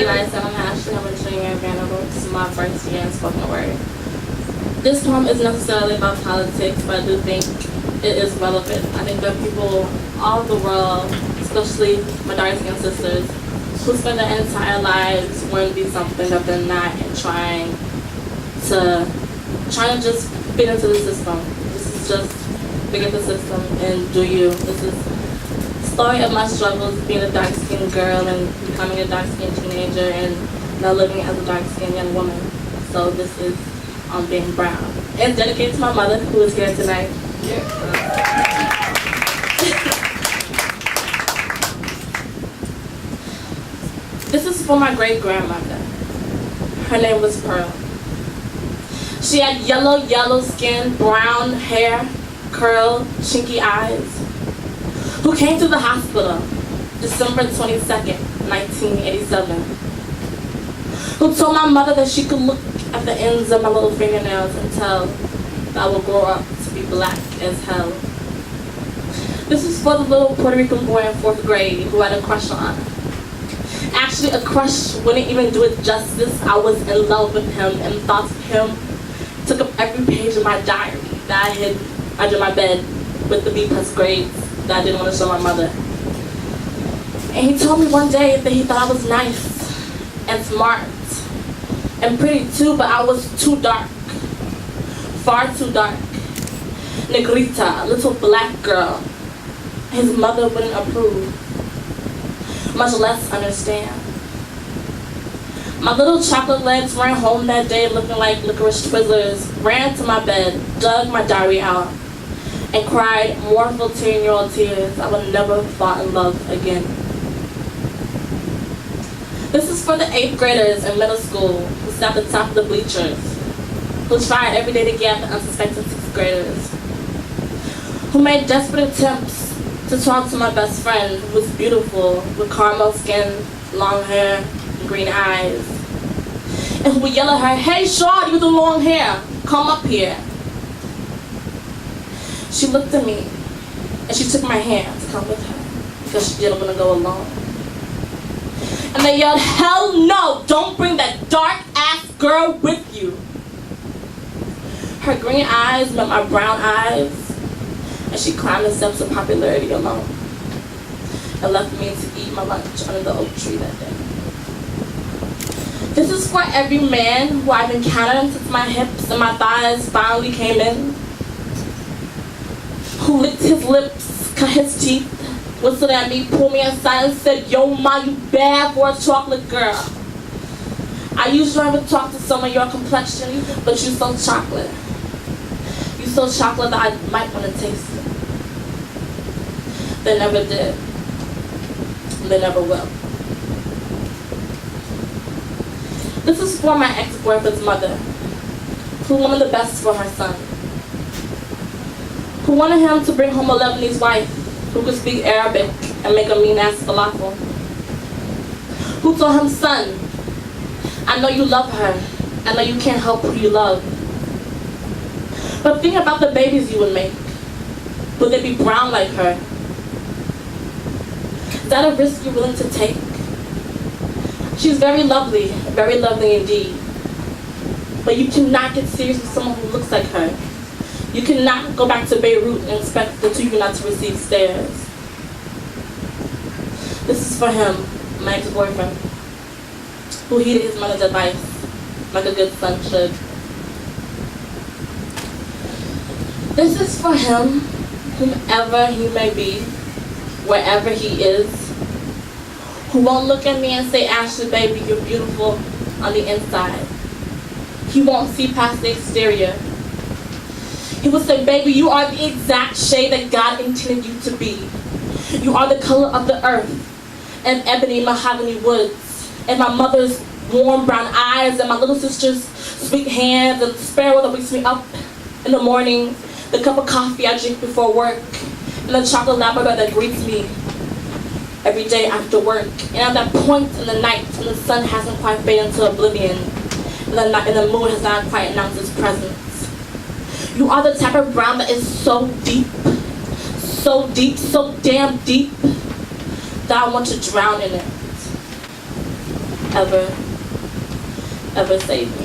guys, I'm Ashley. I'm a junior at Vanderbilt. This is my first year in spoken word. This poem isn't necessarily about politics, but I do think it is relevant. I think there are people all over the world, especially my dark-skinned sisters, who spend their entire lives wanting to be something that they're not and trying to just fit into the system. This is just figure the system and do you. This is the story of my struggles being a dark-skinned girl and becoming a dark-skinned teenager and now living as a dark-skinned young woman. So this is on being brown. It's dedicated to my mother, who is here tonight. This is for my great-grandmother. Her name was Pearl. She had yellow skin, brown hair, curled, chinky eyes, who came to the hospital December 22nd, 1987, who told my mother that she could look at the ends of my little fingernails and tell that I would grow up to be black as hell. This is for the little Puerto Rican boy in 4th grade who had a crush on her. Actually, a crush wouldn't even do it justice. I was in love with him, and thoughts of him took up every page of my diary that I hid under my bed with the B+ grades that I didn't want to show my mother. And he told me one day that he thought I was nice and smart and pretty too, but I was too dark, far too dark. Negrita, a little black girl. His mother wouldn't approve, much less understand. My little chocolate legs ran home that day looking like licorice Twizzlers, ran to my bed, dug my diary out, and cried mournful 10-year-old tears I would never fall in love again. This is for the 8th graders in middle school who sat at the top of the bleachers, who tried every day to get at the unsuspecting 6th graders, who made desperate attempts to talk to my best friend, who was beautiful, with caramel skin, long hair, and green eyes, and who would yell at her, "Hey, shorty with the long hair, come up here." She looked at me, and she took my hand to come with her, because she didn't want to go alone. And they yelled, "Hell no, don't bring that dark-ass girl with you." Her green eyes met my brown eyes, and she climbed the steps of popularity alone and left me to eat my lunch under the oak tree that day. This is for every man who I've encountered since my hips and my thighs finally came in, who licked his lips, cut his teeth, whistled at me, pulled me aside and said, "Yo, ma, you bad for a chocolate girl. I usually never talk to someone your complexion, but you so chocolate. You so chocolate that I might want to taste it." They never did. They never will. This is for my ex-boyfriend's mother, who wanted the best for her son, who wanted him to bring home a Lebanese wife who could speak Arabic and make a mean-ass falafel, who told him, "Son, I know you love her. I know you can't help who you love. But think about the babies you would make. Would they be brown like her? Is that a risk you're willing to take? She's very lovely indeed. But you cannot get serious with someone who looks like her. You cannot go back to Beirut and expect the two of you not to receive stares." This is for him, my ex-boyfriend, who heeded his mother's advice like a good son should. This is for him, whomever he may be, wherever he is, who won't look at me and say, "Ashley, baby, you're beautiful on the inside." He won't see past the exterior. He will say, "Baby, you are the exact shade that God intended you to be. You are the color of the earth and ebony mahogany woods, and my mother's warm brown eyes, and my little sister's sweet hands, and the sparrow that wakes me up in the morning, the cup of coffee I drink before work, and the chocolate Labrador that greets me every day after work." And at that point in the night when the sun hasn't quite faded into oblivion, and the moon has not quite announced its presence, you are the type of brown that is so deep, so deep, so damn deep, that I want to drown in it. ever, ever saved me.